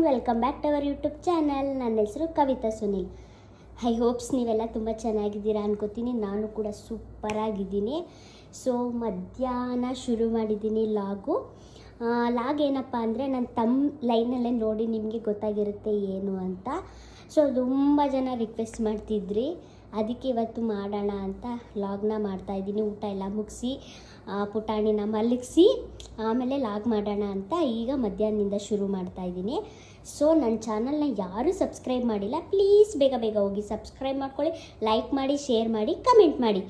Welcome back to our YouTube channel. ನನ್ನ ಹೆಸರು Kavita Sunil. I hopes ನೀವೆಲ್ಲ ತುಂಬ ಚೆನ್ನಾಗಿದ್ದೀರಾ ಅನ್ಕೋತೀನಿ. ನಾನು ಕೂಡ ಸೂಪರಾಗಿದ್ದೀನಿ. ಸೊ ಮಧ್ಯಾಹ್ನ ಶುರು ಮಾಡಿದ್ದೀನಿ ಲಾಗ್ ಏನಪ್ಪ ಅಂದರೆ ನನ್ನ ಲೈನಲ್ಲೇ ನೋಡಿ ನಿಮಗೆ ಗೊತ್ತಾಗಿರುತ್ತೆ ಏನು ಅಂತ. ಸೊ ತುಂಬ ಜನ ರಿಕ್ವೆಸ್ಟ್ ಮಾಡ್ತಿದ್ರಿ, ಅದಕ್ಕೆ ಇವತ್ತು ಮಾಡೋಣ ಅಂತ ಲಾಗ್ನ ಮಾಡ್ತಾಯಿದ್ದೀನಿ. ಊಟ ಎಲ್ಲ ಮುಗಿಸಿ ಪುಟಾಣಿನ ಮಲಗಿಸಿ ಆಮೇಲೆ ಲಾಗ್ ಮಾಡೋಣ ಅಂತ ಈಗ ಮಧ್ಯಾಹ್ನದಿಂದ ಶುರು ಮಾಡ್ತಾಯಿದ್ದೀನಿ. ಸೊ ನನ್ನ ಚಾನಲ್ನ ಯಾರೂ ಸಬ್ಸ್ಕ್ರೈಬ್ ಮಾಡಿಲ್ಲ, ಪ್ಲೀಸ್ ಬೇಗ ಬೇಗ ಹೋಗಿ ಸಬ್ಸ್ಕ್ರೈಬ್ ಮಾಡ್ಕೊಳ್ಳಿ, ಲೈಕ್ ಮಾಡಿ, ಶೇರ್ ಮಾಡಿ, ಕಮೆಂಟ್ ಮಾಡಿ.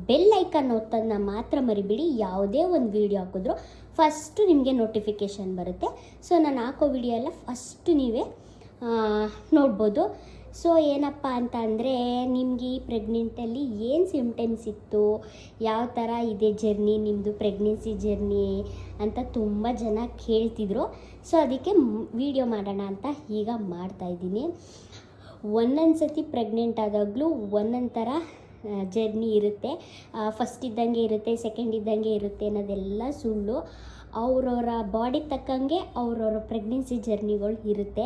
ಬೆಲ್ ಐಕನ್ ಒತ್ತೋದನ್ನ ಮಾತ್ರ ಮರಿಬಿಡಿ. ಯಾವುದೇ ಒಂದು ವೀಡಿಯೋ ಹಾಕಿದ್ರು ಫಸ್ಟು ನಿಮಗೆ ನೋಟಿಫಿಕೇಷನ್ ಬರುತ್ತೆ. ಸೊ ನಾನು ಹಾಕೋ ವಿಡಿಯೋ ಎಲ್ಲ ಫಸ್ಟು ನೀವೇ ನೋಡ್ಬೋದು. ಸೊ ಏನಪ್ಪ ಅಂತ ಅಂದರೆ, ನಿಮಗೆ ಈ ಪ್ರೆಗ್ನೆಂಟಲ್ಲಿ ಏನು ಸಿಮ್ಟಮ್ಸ್ ಇತ್ತು, ಯಾವ ಥರ ಇದೆ ಜರ್ನಿ, ನಿಮ್ಮದು ಪ್ರೆಗ್ನೆನ್ಸಿ ಜರ್ನಿ ಅಂತ ತುಂಬ ಜನ ಕೇಳ್ತಿದ್ರು. ಸೊ ಅದಕ್ಕೆ ವಿಡಿಯೋ ಮಾಡೋಣ ಅಂತ ಈಗ ಮಾಡ್ತಾಯಿದ್ದೀನಿ. ಒಂದೊಂದು ಸತಿ ಪ್ರೆಗ್ನೆಂಟ್ ಆದಾಗಲೂ ಒಂದೊಂದು ಥರ ಜರ್ನಿ ಇರುತ್ತೆ. ಫಸ್ಟ್ ಇದ್ದಂಗೆ ಇರುತ್ತೆ, ಸೆಕೆಂಡ್ ಇದ್ದಂಗೆ ಇರುತ್ತೆ ಅನ್ನೋದೆಲ್ಲ ಸುಳ್ಳು. ಅವ್ರವರ ಬಾಡಿ ತಕ್ಕಂಗೆ ಅವ್ರವ್ರ ಪ್ರೆಗ್ನೆನ್ಸಿ ಜರ್ನಿಗಳು ಇರುತ್ತೆ,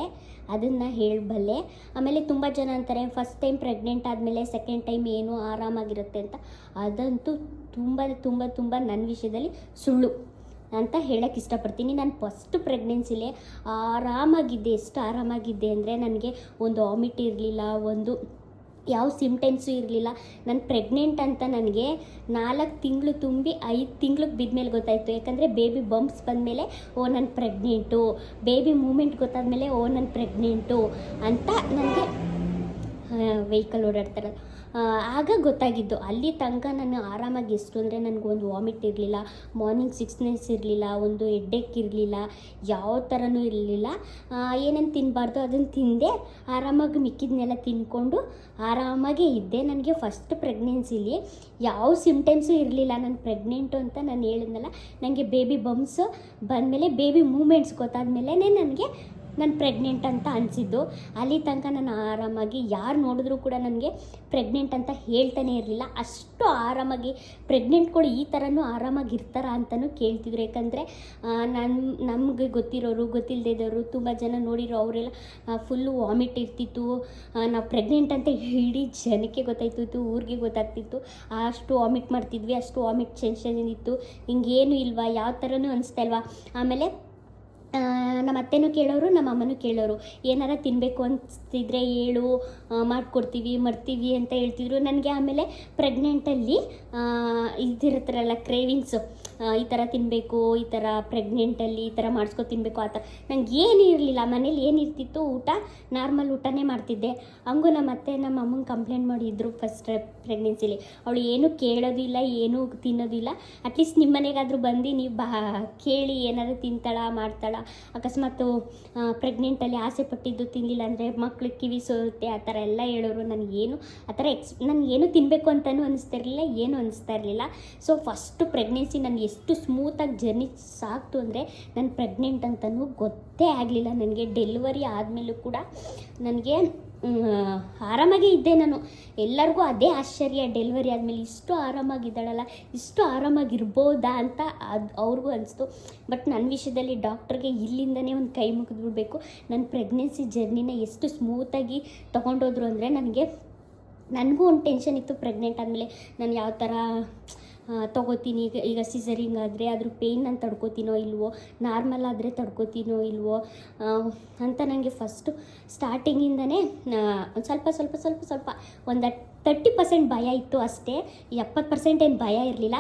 ಅದನ್ನು ಹೇಳಬಲ್ಲೆ. ಆಮೇಲೆ ತುಂಬ ಜನ ಅಂತಾರೆ ಫಸ್ಟ್ ಟೈಮ್ ಪ್ರೆಗ್ನೆಂಟ್ ಆದಮೇಲೆ ಸೆಕೆಂಡ್ ಟೈಮ್ ಏನು ಆರಾಮಾಗಿರುತ್ತೆ ಅಂತ. ಅದಂತೂ ತುಂಬ ತುಂಬ ತುಂಬ ನನ್ನ ವಿಷಯದಲ್ಲಿ ಸುಳ್ಳು ಅಂತ ಹೇಳೋಕ್ಕೆ ಇಷ್ಟಪಡ್ತೀನಿ. ನಾನು ಫಸ್ಟ್ ಪ್ರೆಗ್ನೆನ್ಸಿಲೇ ಆರಾಮಾಗಿದ್ದೆ. ಎಷ್ಟು ಆರಾಮಾಗಿದ್ದೆ ಅಂದರೆ, ನನಗೆ ಒಂದು ವಾಮಿಟ್ ಇರಲಿಲ್ಲ, ಒಂದು ಯಾವ ಸಿಮ್ಟಮ್ಸು ಇರಲಿಲ್ಲ. ನಾನು ಪ್ರೆಗ್ನೆಂಟ್ ಅಂತ ನನಗೆ 4 ತಿಂಗಳು ತುಂಬಿ 5 ತಿಂಗ್ಳಿಗೆ ಬಿದ್ಮೇಲೆ ಗೊತ್ತಾಯಿತು. ಯಾಕಂದರೆ ಬೇಬಿ ಬಂಪ್ಸ್ ಬಂದಮೇಲೆ ನಾನು ಪ್ರೆಗ್ನೆಂಟು, ಬೇಬಿ ಮೂಮೆಂಟ್ ಗೊತ್ತಾದ್ಮೇಲೆ ನಾನು ಪ್ರೆಗ್ನೆಂಟು ಅಂತ ನನಗೆ ವೆಹಿಕಲ್ ಓಡಾಡ್ತಾರೆ ಆಗ ಗೊತ್ತಾಗಿದ್ದು. ಅಲ್ಲಿ ತನಕ ನಾನು ಆರಾಮಾಗಿ ಎಷ್ಟು ಅಂದರೆ, ನನಗೊಂದು ವಾಮಿಟ್ ಇರಲಿಲ್ಲ, ಮಾರ್ನಿಂಗ್ ಸಿಕ್ಸ್ನೆಸ್ ಇರಲಿಲ್ಲ, ಒಂದು ಹೆಡ್ಡೇಕ್ ಇರಲಿಲ್ಲ, ಯಾವ ಥರನೂ ಇರಲಿಲ್ಲ. ಏನೇನು ತಿನ್ನಬಾರ್ದು ಅದನ್ನು ತಿಂದೆ, ಆರಾಮಾಗಿ ಮಿಕ್ಕಿದ್ನೆಲ್ಲ ತಿಂದ್ಕೊಂಡು ಆರಾಮಾಗೇ ಇದ್ದೆ. ನನಗೆ ಫಸ್ಟ್ ಪ್ರೆಗ್ನೆನ್ಸಿಲಿ ಯಾವ ಸಿಮ್ಟಮ್ಸು ಇರಲಿಲ್ಲ. ನಾನು ಪ್ರೆಗ್ನೆಂಟು ಅಂತ ನಾನು ಹೇಳಿದ್ನಲ್ಲ, ನನಗೆ ಬೇಬಿ ಬಂಪ್ಸ್ ಬಂದಮೇಲೆ, ಬೇಬಿ ಮೂಮೆಂಟ್ಸ್ ಗೊತ್ತಾದ್ಮೇಲೆ ನನಗೆ ನಾನು ಪ್ರೆಗ್ನೆಂಟ್ ಅಂತ ಅನಿಸಿದ್ದು. ಅಲ್ಲಿ ತನಕ ನಾನು ಆರಾಮಾಗಿ, ಯಾರು ನೋಡಿದ್ರೂ ಕೂಡ ನನಗೆ ಪ್ರೆಗ್ನೆಂಟ್ ಅಂತ ಹೇಳ್ತಾನೆ ಇರಲಿಲ್ಲ. ಅಷ್ಟು ಆರಾಮಾಗಿ ಪ್ರೆಗ್ನೆಂಟ್ಗಳು ಈ ಥರನೂ ಆರಾಮಾಗಿರ್ತಾರ ಅಂತಲೂ ಕೇಳ್ತಿದ್ರು. ಯಾಕಂದರೆ ನಮಗೆ ಗೊತ್ತಿರೋರು, ಗೊತ್ತಿಲ್ಲದೆ ತುಂಬ ಜನ ನೋಡಿರೋ ಅವರೆಲ್ಲ ಫುಲ್ಲು ವಾಮಿಟ್ ಇರ್ತಿತ್ತು. ನಾವು ಪ್ರೆಗ್ನೆಂಟ್ ಅಂತ ಇಡೀ ಜನಕ್ಕೆ ಗೊತ್ತಾಯ್ತಿತ್ತು, ಊರಿಗೆ ಗೊತ್ತಾಗ್ತಿತ್ತು. ಅಷ್ಟು ವಾಮಿಟ್ ಮಾಡ್ತಿದ್ವಿ, ಅಷ್ಟು ವಾಮಿಟ್ ಟೆನ್ಷನ್ ಇತ್ತು. ಹಿಂಗೇನು ಇಲ್ವಾ, ಯಾವ ಥರನೂ ಅನಿಸ್ತಾ ಇಲ್ವಾ. ಆಮೇಲೆ ನಮ್ಮ ಅತ್ತೆನೂ ಕೇಳೋರು, ನಮ್ಮ ಅಮ್ಮನೂ ಕೇಳೋರು, ಏನಾರ ತಿನ್ನಬೇಕು ಅನಿಸ್ತಿದ್ರೆ ಹೇಳು, ಮಾಡಿಕೊಡ್ತೀವಿ, ಮರ್ತೀವಿ ಅಂತ ಹೇಳ್ತಿದ್ರು ನನಗೆ. ಆಮೇಲೆ ಪ್ರೆಗ್ನೆಂಟಲ್ಲಿ ಇದಿರುತ್ತಲ್ಲ ಕ್ರೇವಿಂಗ್ಸು, ಈ ಥರ ತಿನ್ನಬೇಕು, ಈ ಥರ ಪ್ರೆಗ್ನೆಂಟಲ್ಲಿ ಈ ಥರ ಮಾಡಿಸ್ಕೊ ತಿನ್ನಬೇಕು, ಆ ಥರ ನಂಗೆ ಏನೂ ಇರಲಿಲ್ಲ. ಮನೇಲಿ ಏನಿರ್ತಿತ್ತು ಊಟ ನಾರ್ಮಲ್ ಊಟನೇ ಮಾಡ್ತಿದ್ದೆ. ಹಂಗೂ ನಮ್ಮ ಅತ್ತೆ ನಮ್ಮ ಅಮ್ಮಂಗೆ ಕಂಪ್ಲೇಂಟ್ ಮಾಡಿದ್ರು ಫಸ್ಟ್ ಪ್ರೆಗ್ನೆನ್ಸಿಲಿ, ಅವಳು ಏನೂ ಕೇಳೋದಿಲ್ಲ, ಏನೂ ತಿನ್ನೋದಿಲ್ಲ. ಅಟ್ಲೀಸ್ಟ್ ನಿಮ್ಮ ಮನೆಗಾದರೂ ಬಂದು ನೀವು ಕೇಳಿ ಏನಾದರೂ ತಿಂತಾಳ ಮಾಡ್ತಾಳ, ಅಕಸ್ಮಾತ್ ಪ್ರೆಗ್ನೆಂಟಲ್ಲಿ ಆಸೆ ಪಟ್ಟಿದ್ದು ತಿನ್ನಲಿಲ್ಲ ಅಂದರೆ ಮಕ್ಳಿಗೆ ಕಿವಿ ಸೋರುತ್ತೆ, ಆ ಥರ ಎಲ್ಲ ಹೇಳೋರು. ನನಗೇನು ಆ ಥರ ನನಗೇನು ತಿನ್ನಬೇಕು ಅಂತಲೂ ಅನಿಸ್ತಾ ಏನೂ ಅನಿಸ್ತಾ ಇರಲಿಲ್ಲ. ಸೊ ಫಸ್ಟು ಪ್ರೆಗ್ನೆನ್ಸಿ ನನಗೆ ಎಷ್ಟು ಸ್ಮೂತಾಗಿ ಜರ್ನಿ ಸಾಕ್ತು ಅಂದರೆ, ನಾನು ಪ್ರೆಗ್ನೆಂಟ್ ಅಂತಲೂ ಗೊತ್ತೇ ಆಗಲಿಲ್ಲ ನನಗೆ. ಡೆಲಿವರಿ ಆದಮೇಲೂ ಕೂಡ ನನಗೆ ಆರಾಮಾಗೇ ಇದ್ದೆ ನಾನು. ಎಲ್ಲರಿಗೂ ಅದೇ ಆಶ್ಚರ್ಯ, ಡೆಲಿವರಿ ಆದಮೇಲೆ ಇಷ್ಟು ಆರಾಮಾಗಿದ್ದಾಳಲ್ಲ, ಇಷ್ಟು ಆರಾಮಾಗಿರ್ಬೋದಾ ಅಂತ ಅವ್ರಿಗೂ ಅನಿಸ್ತು. ಬಟ್ ನನ್ನ ವಿಷಯದಲ್ಲಿ ಡಾಕ್ಟ್ರಿಗೆ ಇಲ್ಲಿಂದನೇ ಒಂದು ಕೈ ಮುಗಿದ್ಬಿಡ್ಬೇಕು. ನನ್ನ ಪ್ರೆಗ್ನೆನ್ಸಿ ಜರ್ನಿನ ಎಷ್ಟು ಸ್ಮೂತಾಗಿ ತೊಗೊಂಡೋದ್ರು ಅಂದರೆ, ನನಗೂ ಒಂದು ಟೆನ್ಷನ್ ಇತ್ತು ಪ್ರೆಗ್ನೆಂಟ್ ಆದಮೇಲೆ ನಾನು ಯಾವ ಥರ ತೊಗೋತೀನಿ. ಈಗ ಸಿಸರಿಂಗ್ ಆದರೆ ಅದ್ರ ಪೇಯ್ನ್ ನಾನು ತಡ್ಕೋತೀನೋ ಇಲ್ವೋ, ನಾರ್ಮಲ್ ಆದರೆ ತಡ್ಕೋತೀನೋ ಇಲ್ವೋ ಅಂತ ನನಗೆ ಫಸ್ಟು ಸ್ಟಾರ್ಟಿಂಗಿಂದನೇ ಸ್ವಲ್ಪ ಒಂದು 30% ಭಯ ಇತ್ತು ಅಷ್ಟೇ. 70% ಏನು ಭಯ ಇರಲಿಲ್ಲ.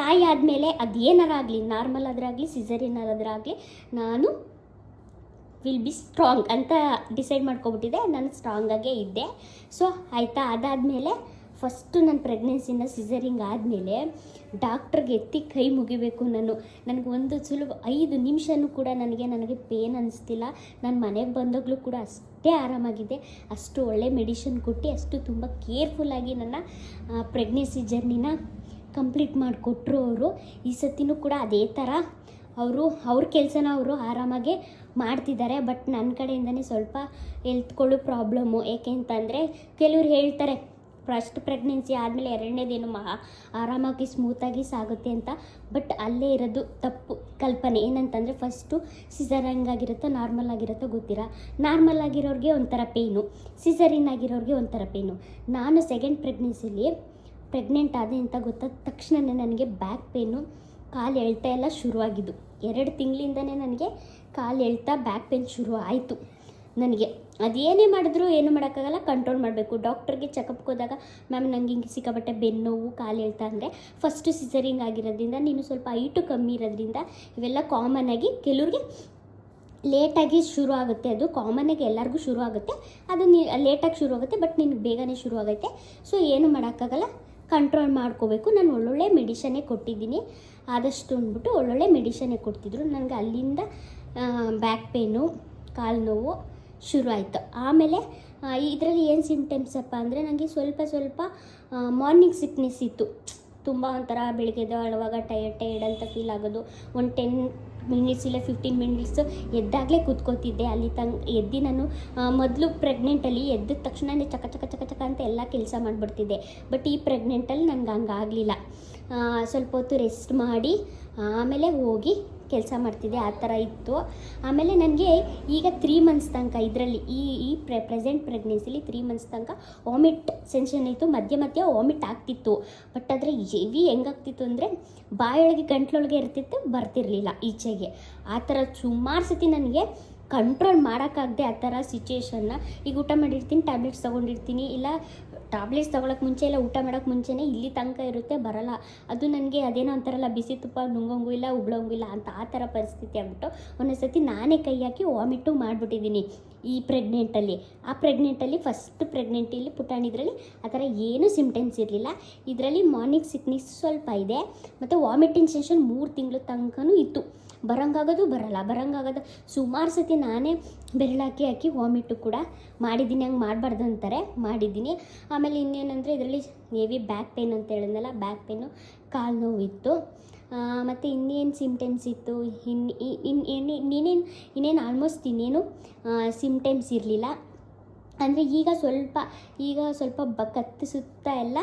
ತಾಯಿ ಆದಮೇಲೆ ಅದು ಏನಾರ ಆಗಲಿ, ನಾರ್ಮಲ್ ಆದ್ರಾಗಲಿ ಸಿಸರಿನ್ ಆದ್ರಾಗಲಿ, ನಾನು ವಿಲ್ ಬಿ ಸ್ಟ್ರಾಂಗ್ ಅಂತ ಡಿಸೈಡ್ ಮಾಡ್ಕೊಬಿಟ್ಟಿದ್ದೆ. ನಾನು ಸ್ಟ್ರಾಂಗಾಗೇ ಇದ್ದೆ. ಸೊ ಆಯಿತಾ, ಅದಾದಮೇಲೆ ಫಸ್ಟು ನನ್ನ ಪ್ರೆಗ್ನೆನ್ಸಿನ ಸಿಸರಿಂಗ್ ಆದಮೇಲೆ ಡಾಕ್ಟ್ರಿಗೆ ಎತ್ತಿ ಕೈ ಮುಗಿಬೇಕು. ನನಗೆ ಒಂದು ಸುಲಭ 5 ನಿಮಿಷನೂ ಕೂಡ ನನಗೆ ಪೇನ್ ಅನ್ನಿಸ್ತಿಲ್ಲ. ನಾನು ಮನೆಗೆ ಬಂದಾಗಲೂ ಕೂಡ ಅಷ್ಟೇ ಆರಾಮಾಗಿದೆ. ಅಷ್ಟು ಒಳ್ಳೆ ಮೆಡಿಷನ್ ಕೊಟ್ಟು, ಅಷ್ಟು ತುಂಬ ಕೇರ್ಫುಲ್ಲಾಗಿ ನನ್ನ ಪ್ರೆಗ್ನೆನ್ಸಿ ಜರ್ನಿನ ಕಂಪ್ಲೀಟ್ ಮಾಡಿಕೊಟ್ರು ಅವರು. ಈ ಸತಿನೂ ಕೂಡ ಅದೇ ಥರ ಅವ್ರ ಕೆಲಸನ ಅವರು ಆರಾಮಾಗೆ ಮಾಡ್ತಿದ್ದಾರೆ. ಬಟ್ ನನ್ನ ಕಡೆಯಿಂದನೇ ಸ್ವಲ್ಪ ಹೆಲ್ತ್ಕೊಳ್ಳೋ ಪ್ರಾಬ್ಲಮ್ಮು. ಏಕೆ ಅಂತಂದರೆ, ಕೆಲವ್ರು ಹೇಳ್ತಾರೆ ಫಸ್ಟ್ ಪ್ರೆಗ್ನೆನ್ಸಿ ಆದಮೇಲೆ ಎರಡನೇದೇನು ಆರಾಮಾಗಿ ಸ್ಮೂತಾಗಿ ಸಾಗುತ್ತೆ ಅಂತ. ಬಟ್ ಅಲ್ಲೇ ಇರೋದು ತಪ್ಪು ಕಲ್ಪನೆ. ಏನಂತಂದರೆ ಫಸ್ಟು ಸಿಸರಿಂಗ್ ಆಗಿರುತ್ತೋ ನಾರ್ಮಲ್ ಆಗಿರುತ್ತೋ ಗೊತ್ತಿರ. ನಾರ್ಮಲ್ ಆಗಿರೋರಿಗೆ ಒಂಥರ ಪೇಯ್ನು, ಸಿಸರಿನ್ ಆಗಿರೋರಿಗೆ ಒಂಥರ ಪೇಯ್ನು. ನಾನು ಸೆಕೆಂಡ್ ಪ್ರೆಗ್ನೆನ್ಸಿಲಿ ಪ್ರೆಗ್ನೆಂಟ್ ಆದೆ ಅಂತ ಗೊತ್ತಾದ ತಕ್ಷಣವೇ ನನಗೆ ಬ್ಯಾಕ್ ಪೇಯ್ನು, ಕಾಲು ಎಳ್ತಾ ಎಲ್ಲ ಶುರುವಾಗಿದ್ದು. 2 ತಿಂಗಳಿಂದನೇ ನನಗೆ ಕಾಲು ಎಳ್ತಾ ಬ್ಯಾಕ್ ಪೇಯ್ನ್ ಶುರು ಆಯಿತು ನನಗೆ. ಅದೇನೇ ಮಾಡಿದ್ರು ಏನು ಮಾಡೋಕ್ಕಾಗಲ್ಲ, ಕಂಟ್ರೋಲ್ ಮಾಡಬೇಕು. ಡಾಕ್ಟ್ರಿಗೆ ಚೆಕಪ್ಗೆ ಹೋದಾಗ ಮ್ಯಾಮ್ ನನಗೆ ಹಿಂಗೆ ಸಿಕ್ಕಾಪಟ್ಟೆ ಬೆನ್ನೋವು ಕಾಲು ಎಳ್ತಾ ಅಂದರೆ ಫಸ್ಟು ಸಿಸರಿಂಗ್ ಆಗಿರೋದ್ರಿಂದ, ನೀನು ಸ್ವಲ್ಪ ಹೈಟು ಕಮ್ಮಿ ಇರೋದ್ರಿಂದ ಇವೆಲ್ಲ ಕಾಮನ್ನಾಗಿ ಕೆಲವ್ರಿಗೆ ಲೇಟಾಗಿ ಶುರು ಆಗುತ್ತೆ. ಅದು ಕಾಮನ್ನಾಗಿ ಎಲ್ಲರಿಗೂ ಶುರು ಆಗುತ್ತೆ, ಅದು ಲೇಟಾಗಿ ಶುರು ಆಗುತ್ತೆ, ಬಟ್ ನಿನಗೆ ಬೇಗನೆ ಶುರು ಆಗುತ್ತೆ. ಸೊ ಏನು ಮಾಡೋಕ್ಕಾಗಲ್ಲ, ಕಂಟ್ರೋಲ್ ಮಾಡ್ಕೋಬೇಕು. ನಾನು ಒಳ್ಳೊಳ್ಳೆ ಮೆಡಿಷನ್ನೇ ಕೊಟ್ಟಿದ್ದೀನಿ, ಆದಷ್ಟು ಅಂದ್ಬಿಟ್ಟು ಒಳ್ಳೊಳ್ಳೆ ಮೆಡಿಷನ್ನೇ ಕೊಡ್ತಿದ್ರು. ನನಗೆ ಅಲ್ಲಿಂದ ಬ್ಯಾಕ್ ಪೇಯ್ನು, ಕಾಲು ನೋವು ಶುರು ಆಯಿತು. ಆಮೇಲೆ ಇದರಲ್ಲಿ ಏನು ಸಿಮ್ಟಮ್ಸಪ್ಪ ಅಂದರೆ ನನಗೆ ಸ್ವಲ್ಪ ಮಾರ್ನಿಂಗ್ ಸಿಕ್ನೆಸ್ ಇತ್ತು. ತುಂಬ ಒಂಥರ ಬೆಳಗ್ಗೆ ಎದ್ದೇಳುವಾಗ ಟಯರ್ಡ್ ಅಂತ ಫೀಲ್ ಆಗೋದು. ಒಂದು 10 ಮಿನಿಟ್ಸ್ ಇಲ್ಲ 15 ಮಿನಿಟ್ಸು ಎದ್ದಾಗಲೇ ಕೂತ್ಕೋತಿದ್ದೆ. ಅಲ್ಲಿ ಎದ್ದು ನಾನು ಮೊದಲು ಪ್ರೆಗ್ನೆಂಟಲ್ಲಿ ಎದ್ದ ತಕ್ಷಣವೇ ಚಕ ಚಕ ಚಕ ಚಕ ಅಂತ ಎಲ್ಲ ಕೆಲಸ ಮಾಡಿಬಿಡ್ತಿದ್ದೆ. ಬಟ್ ಈ ಪ್ರೆಗ್ನೆಂಟಲ್ಲಿ ನನಗೆ ಹಂಗಾಗಲಿಲ್ಲ. ಸ್ವಲ್ಪ ಹೊತ್ತು ರೆಸ್ಟ್ ಮಾಡಿ ಆಮೇಲೆ ಹೋಗಿ ಕೆಲಸ ಮಾಡ್ತಿದ್ದೆ, ಆ ಥರ ಇತ್ತು. ಆಮೇಲೆ ನನಗೆ ಈಗ 3 ಮಂತ್ಸ್ ತನಕ ಇದರಲ್ಲಿ ಈ ಪ್ರೆಸೆಂಟ್ ಪ್ರೆಗ್ನೆನ್ಸಿಲಿ 3 ಮಂತ್ಸ್ ತನಕ ವಾಮಿಟ್ ಸೆನ್ಷನ್ ಇತ್ತು. ಮಧ್ಯೆ ವಾಮಿಟ್ ಆಗ್ತಿತ್ತು. ಬಟ್ ಆದರೆ ಹೆವಿ ಹೆಂಗಾಗ್ತಿತ್ತು ಅಂದರೆ ಬಾಯೊಳಗೆ ಗಂಟ್ಲೊಳಗೆ ಇರ್ತಿತ್ತು, ಬರ್ತಿರಲಿಲ್ಲ ಈಚೆಗೆ. ಆ ಥರ ಸುಮಾರು ಸತಿ ನನಗೆ ಕಂಟ್ರೋಲ್ ಮಾಡೋಕ್ಕಾಗದೆ ಆ ಥರ ಸಿಚುವೇಷನ್ನ. ಈಗ ಊಟ ಮಾಡಿರ್ತೀನಿ, ಟ್ಯಾಬ್ಲೆಟ್ಸ್ ತೊಗೊಂಡಿರ್ತೀನಿ, ಇಲ್ಲ ಟ್ಯಾಬ್ಲೆಟ್ಸ್ ತೊಗೊಳಕ್ಕೆ ಮುಂಚೆ ಇಲ್ಲ ಊಟ ಮಾಡೋಕ್ಕೆ ಮುಂಚೆನೇ ಇಲ್ಲಿ ತನಕ ಇರುತ್ತೆ, ಬರೋಲ್ಲ. ಅದು ನನಗೆ ಅದೇನೋ ಅಂತಾರಲ್ಲ, ಬಿಸಿ ತುಪ್ಪ ನುಂಗೋಂಗೂ ಇಲ್ಲ ಉಬ್ಳೋಂಗೂ ಇಲ್ಲ ಅಂತ ಆ ಥರ ಪರಿಸ್ಥಿತಿ ಆಗ್ಬಿಟ್ಟು ಒಂದೊಂದು ಸತಿ ನಾನೇ ಕೈ ಹಾಕಿ ವಾಮಿಟು ಮಾಡಿಬಿಟ್ಟಿದ್ದೀನಿ ಈ ಪ್ರೆಗ್ನೆಂಟಲ್ಲಿ. ಆ ಪ್ರೆಗ್ನೆಂಟಲ್ಲಿ ಫಸ್ಟ್ ಪ್ರೆಗ್ನೆಂಟಲ್ಲಿ ಪುಟಾಣಿದ್ರಲ್ಲಿ ಆ ಥರ ಏನೂ ಸಿಮ್ಟಮ್ಸ್ ಇರಲಿಲ್ಲ. ಇದರಲ್ಲಿ ಮಾರ್ನಿಂಗ್ ಸಿಕ್ನೆಸ್ ಸ್ವಲ್ಪ ಇದೆ, ಮತ್ತು ವಾಮಿಟಿಂಗ್ ಸೆನ್ಷನ್ 3 ತಿಂಗಳು ತನಕನೂ ಇತ್ತು. ಬರೋಂಗಾಗೋದು ಬರೋಂಗಾಗೋದು ಸುಮಾರು ಸತಿ ನಾನೇ ಬೆರಳಾಕಿ ವಾಮಿಟು ಕೂಡ ಮಾಡಿದ್ದೀನಿ. ಹಂಗೆ ಮಾಡಬಾರ್ದು ಅಂತಾರೆ, ಮಾಡಿದ್ದೀನಿ. ಆಮೇಲೆ ಇನ್ನೇನಂದರೆ ಇದರಲ್ಲಿ ಹೆವಿ ಬ್ಯಾಕ್ ಪೇಯ್ನ್ ಅಂತ ಹೇಳಿದ್ನಲ್ಲ, ಬ್ಯಾಕ್ ಪೇಯ್ನು, ಕಾಲು ನೋವು ಇತ್ತು. ಮತ್ತು ಇನ್ನೇನು ಸಿಮ್ಟಮ್ಸ್ ಇತ್ತು, ಇನ್ನೇನು ಆಲ್ಮೋಸ್ಟ್ ಇನ್ನೇನು ಸಿಮ್ಟಮ್ಸ್ ಇರಲಿಲ್ಲ. ಅಂದರೆ ಈಗ ಸ್ವಲ್ಪ ಕತ್ತು ಸುತ್ತ ಎಲ್ಲ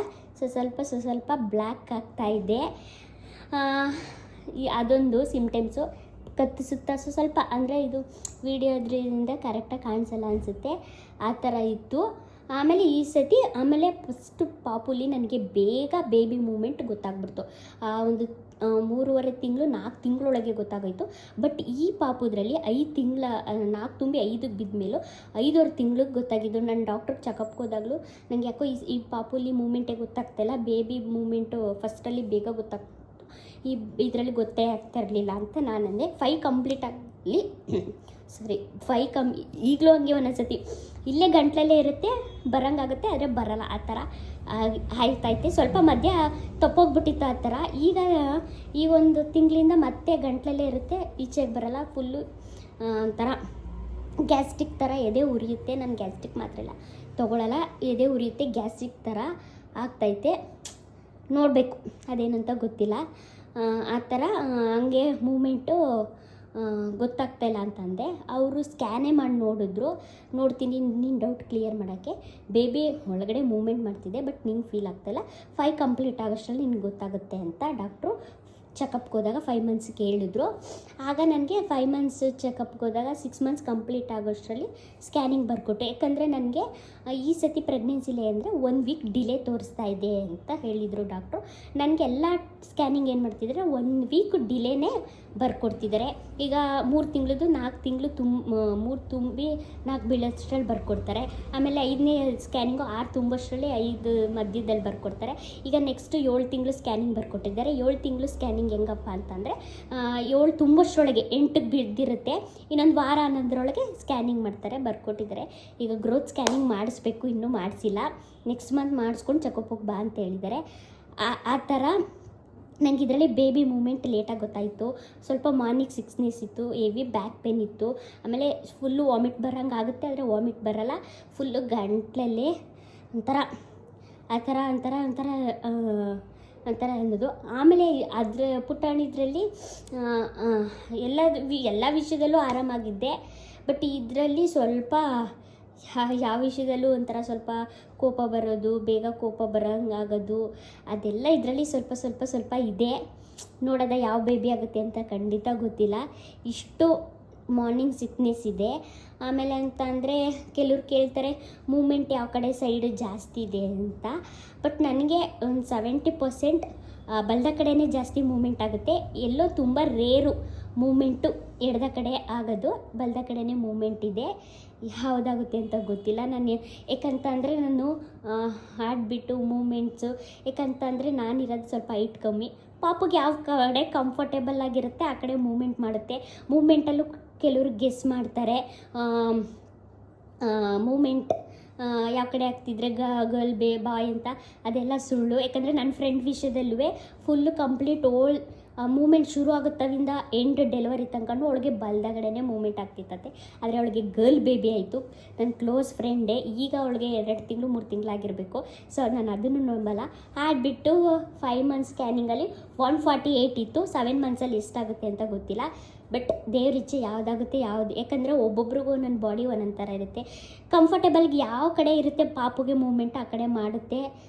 ಸ್ವಲ್ಪ ಬ್ಲ್ಯಾಕ್ ಆಗ್ತಾಯಿದೆ. ಅದೊಂದು ಸಿಮ್ಟಮ್ಸು. ಕತ್ತು ಸುತ್ತ ಸ್ವಲ್ಪ ಅಂದರೆ ಇದು ವಿಡಿಯೋದ್ರಿಂದ ಕರೆಕ್ಟಾಗಿ ಕಾಣಿಸಲ್ಲ ಅನಿಸುತ್ತೆ, ಆ ಥರ ಇತ್ತು. ಆಮೇಲೆ ಈ ಸತಿ ಫಸ್ಟು ಪಾಪುಲಿ ನನಗೆ ಬೇಗ ಬೇಬಿ ಮೂಮೆಂಟ್ ಗೊತ್ತಾಗ್ಬಿಡ್ತು. ಒಂದು 3.5 ತಿಂಗಳು 4 ತಿಂಗಳೊಳಗೆ ಗೊತ್ತಾಗೋಯಿತು. ಬಟ್ ಈ ಪಾಪುದ್ರಲ್ಲಿ 5 ತಿಂಗಳ 4 ತುಂಬಿ 5ಕ್ಕೆ ಬಿದ್ದ ಮೇಲೂ 5.5 ತಿಂಗಳಿಗೆ ಗೊತ್ತಾಗಿದ್ದು. ನಾನು ಡಾಕ್ಟ್ರಿಗೆ ಚೆಕಪ್ಗೆ ಹೋದಾಗಲೂ ನನಗೆ ಯಾಕೋ ಈ ಪಾಪುಲಿ ಮೂಮೆಂಟೇ ಗೊತ್ತಾಗ್ತಾಯಿಲ್ಲ, ಬೇಬಿ ಮೂಮೆಂಟು ಫಸ್ಟಲ್ಲಿ ಬೇಗ ಗೊತ್ತಾಗ್ತಿತ್ತು, ಇದರಲ್ಲಿ ಗೊತ್ತೇ ಆಗ್ತಾ ಇರಲಿಲ್ಲ ಅಂತ ನಾನು ಅಂದೆ. 5 ಕಂಪ್ಲೀಟ್ ಆಗಲಿ ಈಗಲೂ ಹಂಗೆ ಒಂದೊಂದ್ಸತಿ ಇಲ್ಲೇ ಗಂಟ್ಲಲ್ಲೇ ಇರುತ್ತೆ, ಬರೋಂಗಾಗುತ್ತೆ, ಆದರೆ ಬರೋಲ್ಲ, ಆ ಥರ ಆಯ್ತೈತೆ. ಸ್ವಲ್ಪ ಮಧ್ಯ ತಪ್ಪೋಗ್ಬಿಟ್ಟಿತ್ತು ಆ ಥರ. ಈಗ 1 ತಿಂಗಳಿಂದ ಮತ್ತೆ ಗಂಟ್ಲಲ್ಲೇ ಇರುತ್ತೆ, ಈಚೆಗೆ ಬರೋಲ್ಲ. ಫುಲ್ಲು ಒಂಥರ ಗ್ಯಾಸ್ಟ್ರಿಕ್ ಥರ ಎದೆ ಉರಿಯುತ್ತೆ. ನಾನು ಗ್ಯಾಸ್ಟ್ರಿಕ್ ಮಾತ್ರ ಎಲ್ಲ ತೊಗೊಳಲ್ಲ, ಎದೆ ಉರಿಯುತ್ತೆ, ಗ್ಯಾಸ್ಟ್ರಿಕ್ ಥರ ಆಗ್ತೈತೆ. ನೋಡಬೇಕು ಅದೇನಂತ ಗೊತ್ತಿಲ್ಲ. ಆ ಥರ ಹಂಗೆ ಮೂಮೆಂಟು ಗೊತ್ತಾಗ್ತಾಯಿಲ್ಲ ಅಂತಂದೆ. ಅವರು ಸ್ಕ್ಯಾನೇ ಮಾಡಿ ನೋಡ್ತೀನಿ ನೀನು ಡೌಟ್ ಕ್ಲಿಯರ್ ಮಾಡೋಕ್ಕೆ. ಬೇಬಿ ಒಳಗಡೆ ಮೂಮೆಂಟ್ ಮಾಡ್ತಿದ್ದೆ, ಬಟ್ ನಿಂಗೆ ಫೀಲ್ ಆಗ್ತಾಯಿಲ್ಲ. 5 ಕಂಪ್ಲೀಟ್ ಆಗೋಷ್ಟರಲ್ಲಿ ನಿನ್ಗೆ ಗೊತ್ತಾಗುತ್ತೆ ಅಂತ ಡಾಕ್ಟ್ರು ಚೆಕಪ್ಗೆ ಹೋದಾಗ 5 ಮಂತ್ಸ್ಗೆ ಹೇಳಿದ್ರು. ಆಗ ನನಗೆ 5 ಮಂತ್ಸ್ ಚೆಕಪ್ಗೆ ಹೋದಾಗ 6 ಮಂತ್ಸ್ ಕಂಪ್ಲೀಟ್ ಆಗೋಷ್ಟರಲ್ಲಿ ಸ್ಕ್ಯಾನಿಂಗ್ ಬರ್ಕೊಟ್ಟೆ. ಯಾಕಂದರೆ ನನಗೆ ಈ ಸತಿ ಪ್ರೆಗ್ನೆನ್ಸಿಲೇ ಅಂದರೆ 1 ವೀಕ್ ಡಿಲೇ ತೋರಿಸ್ತಾ ಇದೆ ಅಂತ ಹೇಳಿದರು ಡಾಕ್ಟ್ರು. ನನಗೆಲ್ಲ ಸ್ಕ್ಯಾನಿಂಗ್ ಏನು ಮಾಡ್ತಿದ್ದಾರೆ, 1 ವೀಕ್ ಡಿಲೇನೇ ಬರ್ಕೊಡ್ತಿದ್ದಾರೆ. ಈಗ 3 ತಿಂಗಳದ್ದು 4 ತಿಂಗಳು 3 ತುಂಬಿ 4 ಬೀಳೋಷ್ಟರಲ್ಲಿ ಬರ್ಕೊಡ್ತಾರೆ. ಆಮೇಲೆ 5ನೇ ಸ್ಕ್ಯಾನಿಂಗು 6 ತುಂಬೋಷ್ಟರಲ್ಲಿ 5 ಮಧ್ಯದಲ್ಲಿ ಬರ್ಕೊಡ್ತಾರೆ. ಈಗ ನೆಕ್ಸ್ಟ್ 7 ತಿಂಗಳು ಸ್ಕ್ಯಾನಿಂಗ್ ಬರ್ಕೊಟ್ಟಿದ್ದಾರೆ. 7 ತಿಂಗಳು ಸ್ಕ್ಯಾನಿಂಗ್ ಹೆಂಗಪ್ಪ ಅಂತಂದರೆ 7 ತುಂಬೋಷ್ಟರೊಳಗೆ 8ಕ್ಕೆ ಬಿದ್ದಿರುತ್ತೆ, ಇನ್ನೊಂದು ವಾರ ಅನ್ನೋದ್ರೊಳಗೆ ಸ್ಕ್ಯಾನಿಂಗ್ ಮಾಡ್ತಾರೆ, ಬರ್ಕೊಟ್ಟಿದ್ದಾರೆ. ಈಗ ಗ್ರೋತ್ ಸ್ಕ್ಯಾನಿಂಗ್ ಮಾಡಿಸ್ಬೇಕು, ಇನ್ನೂ ಮಾಡಿಸಿಲ್ಲ. ನೆಕ್ಸ್ಟ್ ಮಂತ್ ಮಾಡಿಸ್ಕೊಂಡು ಚೆಕಪ್ಗೆ ಬಾ ಅಂತ ಹೇಳಿದ್ದಾರೆ. ಆ ಥರ ನನಗೆ ಇದರಲ್ಲಿ ಬೇಬಿ ಮೂಮೆಂಟ್ ಲೇಟಾಗಿ ಗೊತ್ತಾಯಿತು. ಸ್ವಲ್ಪ ಮಾರ್ನಿಂಗ್ ಸಿಕ್ನೆಸ್ ಇತ್ತು, ಹೆವಿ ಬ್ಯಾಕ್ ಪೇನ್ ಇತ್ತು. ಆಮೇಲೆ ಫುಲ್ಲು ವಾಮಿಟ್ ಬರೋಂಗೆ ಆಗುತ್ತೆ, ಆದರೆ ವಾಮಿಟ್ ಬರೋಲ್ಲ. ಫುಲ್ಲು ಗಂಟ್ಲಲ್ಲೇ ಒಂಥರ ಅನ್ನೋದು. ಆಮೇಲೆ ಅದರ ಪುಟಾಣಿದ್ರಲ್ಲಿ ಎಲ್ಲ ವಿಷಯದಲ್ಲೂ ಆರಾಮಾಗಿದ್ದೆ. ಬಟ್ ಇದರಲ್ಲಿ ಸ್ವಲ್ಪ ಯಾವ ವಿಷಯದಲ್ಲೂ ಒಂಥರ ಸ್ವಲ್ಪ ಕೋಪ ಬರೋದು, ಬೇಗ ಕೋಪ ಬರೋಂಗಾಗೋದು, ಅದೆಲ್ಲ ಇದರಲ್ಲಿ ಸ್ವಲ್ಪ ಇದೆ. ನೋಡೋದ ಯಾವ ಬೇಬಿ ಆಗುತ್ತೆ ಅಂತ ಖಂಡಿತ ಗೊತ್ತಿಲ್ಲ. ಇಷ್ಟು ಮಾರ್ನಿಂಗ್ ಸಿಕ್ನೆಸ್ ಇದೆ. ಆಮೇಲೆ ಅಂತ ಅಂದರೆ ಕೆಲವ್ರು ಕೇಳ್ತಾರೆ ಮೂಮೆಂಟ್ ಯಾವ ಕಡೆ ಸೈಡ್ ಜಾಸ್ತಿ ಇದೆ ಅಂತ. ಬಟ್ ನನಗೆ ಒಂದು 70% ಬಲದ ಕಡೆನೇ ಜಾಸ್ತಿ ಮೂಮೆಂಟ್ ಆಗುತ್ತೆ. ಎಲ್ಲೋ ತುಂಬ ರೇರು ಮೂಮೆಂಟು ಎಡದ ಕಡೆ ಆಗೋದು, ಬಲದ ಕಡೆನೇ ಮೂಮೆಂಟ್ ಇದೆ. ಯಾವುದಾಗುತ್ತೆ ಅಂತ ಗೊತ್ತಿಲ್ಲ. ಯಾಕಂತ ಅಂದರೆ ನಾನು ಹಾಡ್ಬಿಟ್ಟು ಮೂಮೆಂಟ್ಸು, ಯಾಕಂತಂದರೆ ನಾನಿರೋದು ಸ್ವಲ್ಪ ಹೈಟ್ ಕಮ್ಮಿ. ಪಾಪುಗೆ ಯಾವ ಕಡೆ ಕಂಫರ್ಟೇಬಲ್ ಆಗಿರುತ್ತೆ ಆ ಕಡೆ ಮೂಮೆಂಟ್ ಮಾಡುತ್ತೆ. ಮೂಮೆಂಟಲ್ಲೂ ಕೆಲವರು ಗೆಸ್ ಮಾಡ್ತಾರೆ ಮೂಮೆಂಟ್ ಯಾವ ಕಡೆ ಆಗ್ತಿದ್ರೆ ಗರ್ಲ್ ಬಾಯ್ ಅಂತ. ಅದೆಲ್ಲ ಸುಳ್ಳು. ಯಾಕಂದರೆ ನನ್ನ ಫ್ರೆಂಡ್ ವಿಷಯದಲ್ಲೂ ಫುಲ್ಲು ಕಂಪ್ಲೀಟ್ ಓಲ್ ಮೂಮೆಂಟ್ ಶುರು ಆಗುತ್ತವಿಂದ ಎಂಡ್ ಡೆಲಿವರಿ ತನಕ ಅವಳಿಗೆ ಬಲ್ದಗಡೆನೇ ಮೂಮೆಂಟ್ ಆಗ್ತಿತ್ತಂತೆ. ಆದರೆ ಅವಳಿಗೆ ಗರ್ಲ್ ಬೇಬಿ ಆಯಿತು. ನನ್ನ ಕ್ಲೋಸ್ ಫ್ರೆಂಡೇ. ಈಗ ಅವಳಿಗೆ 2 ತಿಂಗಳು 3 ತಿಂಗಳಾಗಿರಬೇಕು. ಸೊ ನಾನು ಅದನ್ನು ನಂಬಲ್ಲ. ಆಡ್ಬಿಟ್ಟು 5 ಮಂತ್ಸ್ ಸ್ಕ್ಯಾನಿಂಗಲ್ಲಿ 148 ಇತ್ತು. 7 ಮಂತ್ಸಲ್ಲಿ ಎಷ್ಟಾಗುತ್ತೆ ಅಂತ ಗೊತ್ತಿಲ್ಲ. ಬಟ್ ದೇವ್ರಿಚ್ಛೆ ಯಾವುದಾಗುತ್ತೆ ಯಾಕಂದರೆ ಒಬ್ಬೊಬ್ರಿಗೂ ನನ್ನ ಬಾಡಿ ಒಂದೊಂದು ಥರ ಇರುತ್ತೆ. ಕಂಫರ್ಟೇಬಲ್ಗೆ ಯಾವ ಕಡೆ ಇರುತ್ತೆ ಪಾಪುಗೆ ಮೂಮೆಂಟ್ ಆ ಕಡೆ ಮಾಡುತ್ತೆ.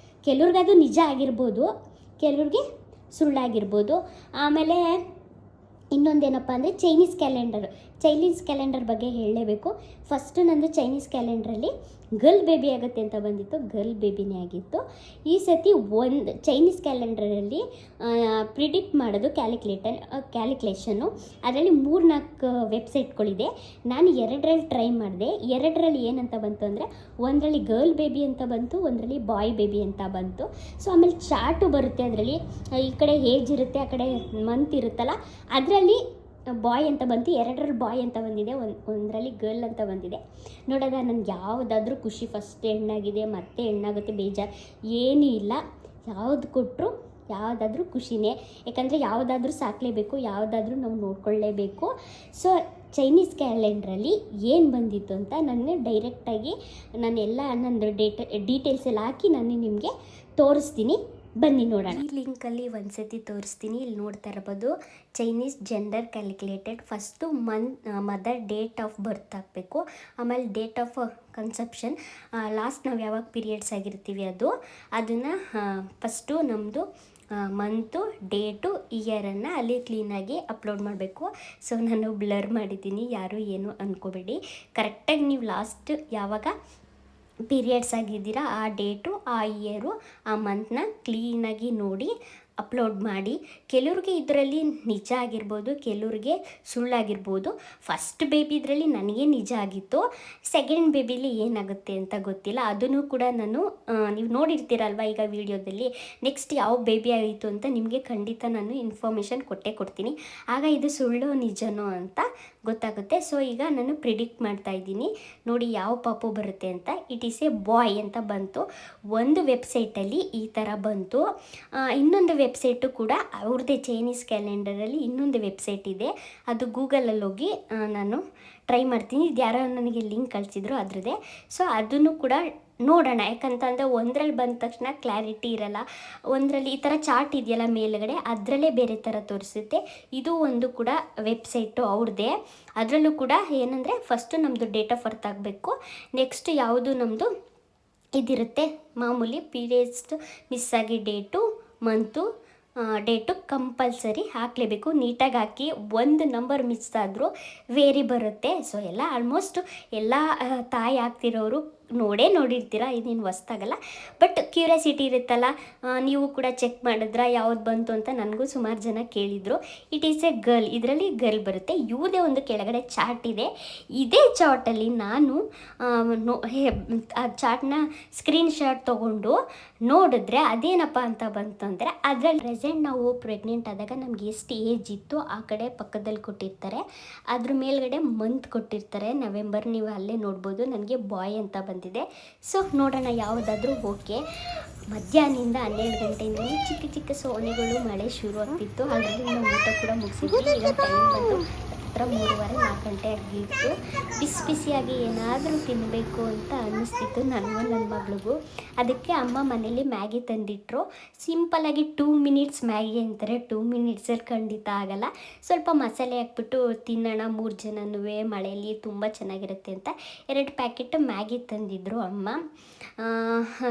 ಕೆಲವ್ರಿಗೆ ಅದು ನಿಜ ಆಗಿರ್ಬೋದು, ಕೆಲವ್ರಿಗೆ ಸುಳ್ಳಾಗಿರ್ಬೋದು. ಆಮೇಲೆ ಇನ್ನೊಂದೇನಪ್ಪ ಅಂದರೆ ಚೈನೀಸ್ ಕ್ಯಾಲೆಂಡರ್ ಬಗ್ಗೆ ಹೇಳಲೇಬೇಕು. ಫಸ್ಟು ನಂದು ಚೈನೀಸ್ ಕ್ಯಾಲೆಂಡ್ರಲ್ಲಿ ಗರ್ಲ್ ಬೇಬಿ ಆಗುತ್ತೆ ಅಂತ ಬಂದಿತ್ತು, ಗರ್ಲ್ ಬೇಬಿನೇ ಆಗಿತ್ತು. ಈ ಸತಿ ಒಂದು ಚೈನೀಸ್ ಕ್ಯಾಲೆಂಡರಲ್ಲಿ ಪ್ರಿಡಿಕ್ಟ್ ಮಾಡೋದು ಕ್ಯಾಲ್ಕುಲೇಷನ್ನು. ಅದರಲ್ಲಿ 3-4 ವೆಬ್ಸೈಟ್ಗಳಿದೆ. ನಾನು 2ರಲ್ಲಿ ಟ್ರೈ ಮಾಡಿದೆ. 2ರಲ್ಲಿ ಏನಂತ ಬಂತು ಅಂದರೆ, ಒಂದರಲ್ಲಿ ಗರ್ಲ್ ಬೇಬಿ ಅಂತ ಬಂತು, ಒಂದರಲ್ಲಿ ಬಾಯ್ ಬೇಬಿ ಅಂತ ಬಂತು. ಸೊ ಆಮೇಲೆ ಚಾರ್ಟು ಬರುತ್ತೆ. ಅದರಲ್ಲಿ ಈ ಕಡೆ ಏಜ್ ಇರುತ್ತೆ, ಆ ಕಡೆ ಮಂತ್ ಇರುತ್ತಲ್ಲ, ಅದರಲ್ಲಿ ಬಾಯ್ ಅಂತ ಬಂತು. 2ರಲ್ಲಿ ಬಾಯ್ ಅಂತ ಬಂದಿದೆ, ಒಂದರಲ್ಲಿ ಗರ್ಲ್ ಅಂತ ಬಂದಿದೆ. ನೋಡೋದ ನನಗೆ ಯಾವುದಾದ್ರೂ ಖುಷಿ. ಫಸ್ಟ್ ಹೆಣ್ಣಾಗಿದೆ, ಮತ್ತೆ ಹೆಣ್ಣಾಗುತ್ತೆ, ಬೇಜಾರು ಏನೂ ಇಲ್ಲ. ಯಾವುದು ಕೊಟ್ಟರು ಯಾವುದಾದ್ರೂ ಖುಷಿನೇ. ಯಾಕಂದರೆ ಯಾವುದಾದ್ರೂ ಸಾಕಲೇಬೇಕು, ಯಾವುದಾದ್ರೂ ನಾವು ನೋಡ್ಕೊಳ್ಳೇಬೇಕು. ಸೊ ಚೈನೀಸ್ ಕ್ಯಾಲೆಂಡ್ರಲ್ಲಿ ಏನು ಬಂದಿತ್ತು ಅಂತ ನಾನು ಡೈರೆಕ್ಟಾಗಿ ನಂದು ಡೀಟೇಲ್ಸ್ ಎಲ್ಲ ಹಾಕಿ ನಾನು ನಿಮಗೆ ತೋರಿಸ್ತೀನಿ. ಬನ್ನಿ ನೋಡೋಣ. ಈ ಲಿಂಕಲ್ಲಿ ಒಂದ್ಸತಿ ತೋರಿಸ್ತೀನಿ. ಇಲ್ಲಿ ನೋಡ್ತಾ ಇರ್ಬೋದು, Chinese gender calculated. First mother date of birth ಹಾಕಬೇಕು. ಆಮೇಲೆ ಡೇಟ್ ಆಫ್ ಕನ್ಸೆಪ್ಷನ್, ಲಾಸ್ಟ್ ನಾವು ಯಾವಾಗ ಪೀರಿಯಡ್ಸ್ ಆಗಿರ್ತೀವಿ ಅದನ್ನು ಫಸ್ಟು ನಮ್ಮದು ಮಂತು, ಡೇಟು, ಇಯರನ್ನು ಅಲ್ಲಿ ಕ್ಲೀನಾಗಿ ಅಪ್ಲೋಡ್ ಮಾಡಬೇಕು. ಸೊ ನಾನು ಬ್ಲರ್ ಮಾಡಿದ್ದೀನಿ, ಯಾರೂ ಏನು ಅಂದ್ಕೋಬೇಡಿ. ಕರೆಕ್ಟಾಗಿ ನೀವು ಲಾಸ್ಟ್ ಯಾವಾಗ ಪೀರಿಯಡ್ಸ್ ಆಗಿದ್ದೀರಾ ಆ ಡೇಟು, ಆ ಇಯರು, ಆ ಮಂತ್ನ ಕ್ಲೀನಾಗಿ ನೋಡಿ ಅಪ್ಲೋಡ್ ಮಾಡಿ. ಕೆಲವ್ರಿಗೆ ಇದರಲ್ಲಿ ನಿಜ ಆಗಿರ್ಬೋದು, ಕೆಲವ್ರಿಗೆ ಸುಳ್ಳಾಗಿರ್ಬೋದು. ಫಸ್ಟ್ ಬೇಬಿ ಇದರಲ್ಲಿ ನನಗೆ ನಿಜ ಆಗಿತ್ತು. ಸೆಕೆಂಡ್ ಬೇಬಿಲಿ ಏನಾಗುತ್ತೆ ಅಂತ ಗೊತ್ತಿಲ್ಲ. ಅದನ್ನು ಕೂಡ ನಾನು ನೀವು ನೋಡಿರ್ತೀರಲ್ವ ಈಗ ವಿಡಿಯೋದಲ್ಲಿ. ನೆಕ್ಸ್ಟ್ ಯಾವ ಬೇಬಿ ಆಯಿತು ಅಂತ ನಿಮಗೆ ಖಂಡಿತ ನಾನು ಇನ್ಫಾರ್ಮೇಷನ್ ಕೊಡ್ತೀನಿ. ಆಗ ಇದು ಸುಳ್ಳು ನಿಜನೋ ಅಂತ ಗೊತ್ತಾಗುತ್ತೆ. ಸೊ ಈಗ ನಾನು ಪ್ರಿಡಿಕ್ಟ್ ಮಾಡ್ತಾ ಇದ್ದೀನಿ, ನೋಡಿ ಯಾವ ಪಾಪು ಬರುತ್ತೆ ಅಂತ. ಇಟ್ ಈಸ್ ಎ ಬಾಯ್ ಅಂತ ಬಂತು ಒಂದು ವೆಬ್ಸೈಟಲ್ಲಿ, ಈ ಥರ ಬಂತು. ಇನ್ನೊಂದು ವೆಬ್ಸೈಟು ಕೂಡ ಅವ್ರದ್ದೇ ಚೈನೀಸ್ ಕ್ಯಾಲೆಂಡರಲ್ಲಿ ಇನ್ನೊಂದು ವೆಬ್ಸೈಟ್ ಇದೆ. ಅದು ಗೂಗಲಲ್ಲಿ ಹೋಗಿ ನಾನು ಟ್ರೈ ಮಾಡ್ತೀನಿ. ಇದು ಯಾರೋ ನನಗೆ ಲಿಂಕ್ ಕಳಿಸಿದ್ರು ಅದರದ್ದೇ. ಸೊ ಅದನ್ನು ಕೂಡ ನೋಡೋಣ. ಯಾಕಂತಂದರೆ ಒಂದರಲ್ಲಿ ಬಂದ ತಕ್ಷಣ ಕ್ಲಾರಿಟಿ ಇರಲ್ಲ. ಒಂದರಲ್ಲಿ ಈ ಥರ ಚಾರ್ಟ್ ಇದೆಯಲ್ಲ ಮೇಲುಗಡೆ, ಅದರಲ್ಲೇ ಬೇರೆ ಥರ ತೋರಿಸುತ್ತೆ. ಇದು ಒಂದು ಕೂಡ ವೆಬ್ಸೈಟು ಅವ್ರದ್ದೇ. ಅದರಲ್ಲೂ ಕೂಡ ಏನಂದರೆ ಫಸ್ಟು ನಮ್ಮದು ಡೇಟ್ ಆಫ್ ಬರ್ತ್ ಆಗಬೇಕು. ನೆಕ್ಸ್ಟ್ ಯಾವುದು ನಮ್ಮದು ಇದಿರುತ್ತೆ ಮಾಮೂಲಿ ಪೀರಿಯಡ್ಸ್ ಮಿಸ್ ಆಗಿ ಡೇಟು, ಮಂತು, ಡೇಟು ಕಂಪಲ್ಸರಿ ಹಾಕಲೇಬೇಕು. ನೀಟಾಗಿ ಹಾಕಿ. ಒಂದು ನಂಬರ್ ಮಿಸ್ ಆದರೂ ವೇರಿ ಬರುತ್ತೆ. ಸೊ ಎಲ್ಲ ಆಲ್ಮೋಸ್ಟ್ ಎಲ್ಲ ತಾಯಿ ಆಗ್ತಿರೋರು ನೋಡಿರ್ತೀರ, ಇದೇನು ಹೊಸ್ತಾಗಲ್ಲ. ಬಟ್ ಕ್ಯೂರಿಯಾಸಿಟಿ ಇರುತ್ತಲ್ಲ, ನೀವು ಕೂಡ ಚೆಕ್ ಮಾಡಿದ್ರ ಯಾವ್ದು ಬಂತು ಅಂತ ನನಗೂ ಸುಮಾರು ಜನ ಕೇಳಿದರು. ಇಟ್ ಈಸ್ ಎ ಗರ್ಲ್, ಇದರಲ್ಲಿ ಗರ್ಲ್ ಬರುತ್ತೆ. ಇವುದೇ ಒಂದು ಕೆಳಗಡೆ ಚಾರ್ಟ್ ಇದೆ. ಇದೇ ಚಾರ್ಟಲ್ಲಿ ನಾನು ಆ ಚಾರ್ಟ್ನ ಸ್ಕ್ರೀನ್ಶಾಟ್ ತೊಗೊಂಡು ನೋಡಿದ್ರೆ ಅದೇನಪ್ಪ ಅಂತ ಬಂತು ಅಂದರೆ, ಅದರಲ್ಲಿ ಪ್ರೆಸೆಂಟ್ ನಾವು ಪ್ರೆಗ್ನೆಂಟ್ ಆದಾಗ ನಮ್ಗೆ ಎಷ್ಟು ಏಜ್ ಇತ್ತು ಆ ಕಡೆ ಪಕ್ಕದಲ್ಲಿ ಕೊಟ್ಟಿರ್ತಾರೆ. ಅದ್ರ ಮೇಲ್ಗಡೆ ಮಂತ್ ಕೊಟ್ಟಿರ್ತಾರೆ, ನವೆಂಬರ್. ನೀವು ಅಲ್ಲೇ ನೋಡ್ಬೋದು. ನನಗೆ ಬಾಯ್ ಅಂತ ಬಂದಿದೆ. ಸೊ ನೋಡೋಣ ಯಾವುದಾದ್ರೂ ಓಕೆ. ಮಧ್ಯಾಹ್ನದಿಂದ 12 ಗಂಟೆಯಿಂದ ಚಿಕ್ಕ ಚಿಕ್ಕ ಸೋನೆಗಳು, ಮಳೆ ಶುರು ಆಗ್ತಿತ್ತು. ಆಲ್ರೆಡಿ ನಾವು ಊಟ ಕೂಡ ಮುಗಿಸಿದ್ವಿ. ಈಗ ಟೈಮ್ ಬಂದು ಹತ್ರ 3:30-4 ಗಂಟೆ ಆಗಿತ್ತು. ಬಿಸಿಯಾಗಿ ಏನಾದರೂ ತಿನ್ನಬೇಕು ಅಂತ ಅನ್ನಿಸ್ತಿತ್ತು ನನಗೂ ನನ್ನ ಮಗಳಿಗೂ. ಅದಕ್ಕೆ ಅಮ್ಮ ಮನೇಲಿ ಮ್ಯಾಗಿ ತಂದಿಟ್ಟರು. ಸಿಂಪಲ್ಲಾಗಿ 2 ಮಿನಿಟ್ಸ್ ಮ್ಯಾಗಿ ಅಂತಾರೆ, 2 ಮಿನಿಟ್ಸಲ್ಲಿ ಖಂಡಿತ ಆಗಲ್ಲ. ಸ್ವಲ್ಪ ಮಸಾಲೆ ಹಾಕ್ಬಿಟ್ಟು ತಿನ್ನೋಣ 3 ಜನನೂ, ಮಳೆಯಲ್ಲಿ ತುಂಬ ಚೆನ್ನಾಗಿರುತ್ತೆ ಅಂತ 2 ಪ್ಯಾಕೆಟ್ ಮ್ಯಾಗಿ ತಂದಿದ್ರು ಅಮ್ಮ.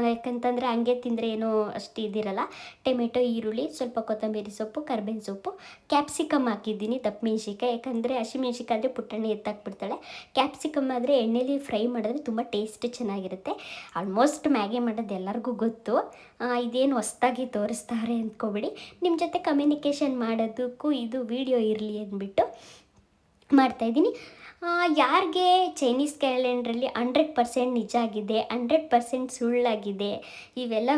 ಯಾಕಂತಂದರೆ ಹಂಗೆ ತಿಂದರೆ ಏನೋ ಅಷ್ಟು ಇದಿರಲ್ಲ. ಟೊಮೆಟೊ, ಈರುಳ್ಳಿ, ಸ್ವಲ್ಪ ಕೊತ್ತಂಬರಿ ಸೊಪ್ಪು, ಕರ್ಬೇವಿನ ಸೊಪ್ಪು, ಕ್ಯಾಪ್ಸಿಕಮ್ ಹಾಕಿದ್ದೀನಿ, ದಪ್ಪ ಮೆಣಸಿನ್ಕಾಯಿ. ಯಾಕಂದರೆ ಹಸಿಮೆಣ್ಸಿನ್ಕಾಯಿ ಆದರೆ ಪುಟ್ಟಣ್ಣಿ ಎತ್ತಾಕ್ಬಿಡ್ತಾಳೆ. ಕ್ಯಾಪ್ಸಿಕಮ್ ಆದರೆ ಎಣ್ಣೆಲಿ ಫ್ರೈ ಮಾಡಿದ್ರೆ ತುಂಬ ಟೇಸ್ಟ್ ಚೆನ್ನಾಗಿರುತ್ತೆ. ಆಲ್ಮೋಸ್ಟ್ ಮ್ಯಾಗಿ ಮಾಡೋದು ಎಲ್ಲರಿಗೂ ಗೊತ್ತು. ಇದೇನು ಹೊಸ್ದಾಗಿ ತೋರಿಸ್ತಾರೆ ಅಂದ್ಕೊಬೇಡಿ. ನಿಮ್ಮ ಜೊತೆ ಕಮ್ಯುನಿಕೇಷನ್ ಮಾಡೋದಕ್ಕೂ ಇದು ವಿಡಿಯೋ ಇರಲಿ ಅಂದ್ಬಿಟ್ಟು ಮಾಡ್ತಾಯಿದ್ದೀನಿ. ಯಾರಿಗೆ ಚೈನೀಸ್ ಕ್ಯಾಲೆಂಡ್ರಲ್ಲಿ 100% ನಿಜ ಆಗಿದೆ, 100% ಸುಳ್ಳಾಗಿದೆ, ಇವೆಲ್ಲ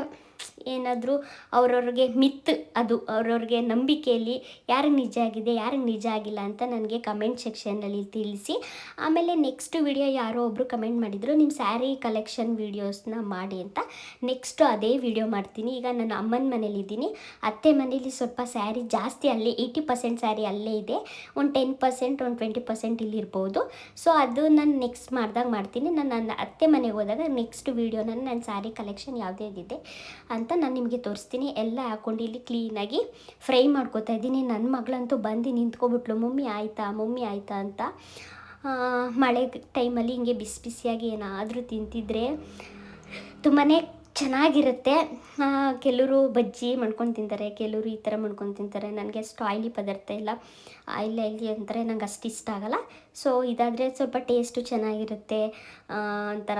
ಏನಾದರೂ ಅವ್ರವ್ರಿಗೆ ಮಿತ್, ಅದು ಅವ್ರವ್ರಿಗೆ ನಂಬಿಕೆಯಲ್ಲಿ ಯಾರಿಗೆ ನಿಜ ಆಗಿದೆ ಯಾರಿಗೆ ನಿಜ ಆಗಿಲ್ಲ ಅಂತ ನನಗೆ ಕಮೆಂಟ್ ಸೆಕ್ಷನ್ನಲ್ಲಿ ತಿಳಿಸಿ. ಆಮೇಲೆ ನೆಕ್ಸ್ಟ್ ವಿಡಿಯೋ ಯಾರೋ ಒಬ್ಬರು ಕಮೆಂಟ್ ಮಾಡಿದರು, ನಿಮ್ಮ ಸ್ಯಾರಿ ಕಲೆಕ್ಷನ್ ವೀಡಿಯೋಸ್ನ ಮಾಡಿ ಅಂತ. ನೆಕ್ಸ್ಟು ಅದೇ ವಿಡಿಯೋ ಮಾಡ್ತೀನಿ. ಈಗ ನಾನು ಅಮ್ಮನ ಮನೇಲಿದ್ದೀನಿ, ಅತ್ತೆ ಮನೇಲಿ ಸ್ವಲ್ಪ ಸ್ಯಾರಿ ಜಾಸ್ತಿ, ಅಲ್ಲೇ 80% ಸ್ಯಾರಿ ಅಲ್ಲೇ ಇದೆ, ಒಂದು 10%, ಒಂದು 20% ಇಲ್ಲಿರ್ಬೋದು. ಸೊ ಅದು ನಾನು ನೆಕ್ಸ್ಟ್ ಮಾಡ್ತೀನಿ. ನನ್ನ ಅತ್ತೆ ಮನೆಗೆ ಹೋದಾಗ ನೆಕ್ಸ್ಟ್ ವೀಡಿಯೋನ ನನ್ನ ಸ್ಯಾರಿ ಕಲೆಕ್ಷನ್ ಯಾವುದಿದೆ ಅಂತ ನಾನು ನಿಮಗೆ ತೋರಿಸ್ತೀನಿ. ಎಲ್ಲ ಹಾಕ್ಕೊಂಡು ಇಲ್ಲಿ ಕ್ಲೀನಾಗಿ ಫ್ರೈ ಮಾಡ್ಕೋತಾ ಇದ್ದೀನಿ. ನನ್ನ ಮಗಳಂತೂ ಬಂದು ನಿಂತ್ಕೊಬಿಟ್ಲು, ಮಮ್ಮಿ ಆಯಿತಾ ಅಂತ. ಮಳೆ ಟೈಮಲ್ಲಿ ಹಿಂಗೆ ಬಿಸಿಯಾಗಿ ಏನಾದರೂ ತಿಂತಿದ್ರೆ ತುಂಬಾ ಚೆನ್ನಾಗಿರುತ್ತೆ. ಕೆಲವರು ಬಜ್ಜಿ ಮಾಡ್ಕೊಂಡು ತಿಂತಾರೆ, ಕೆಲವರು ಈ ಥರ ಮಾಡ್ಕೊಂಡು ತಿಂತಾರೆ. ನನಗೆ ಅಷ್ಟು ಆಯ್ಲಿ ಪದಾರ್ಥ ಇಲ್ಲ, ಆಯ್ಲಿ ಅಂತಾರೆ, ನಂಗೆ ಅಷ್ಟು ಇಷ್ಟ ಆಗಲ್ಲ. ಸೊ ಇದಾದರೆ ಸ್ವಲ್ಪ ಟೇಸ್ಟು ಚೆನ್ನಾಗಿರುತ್ತೆ. ಒಂಥರ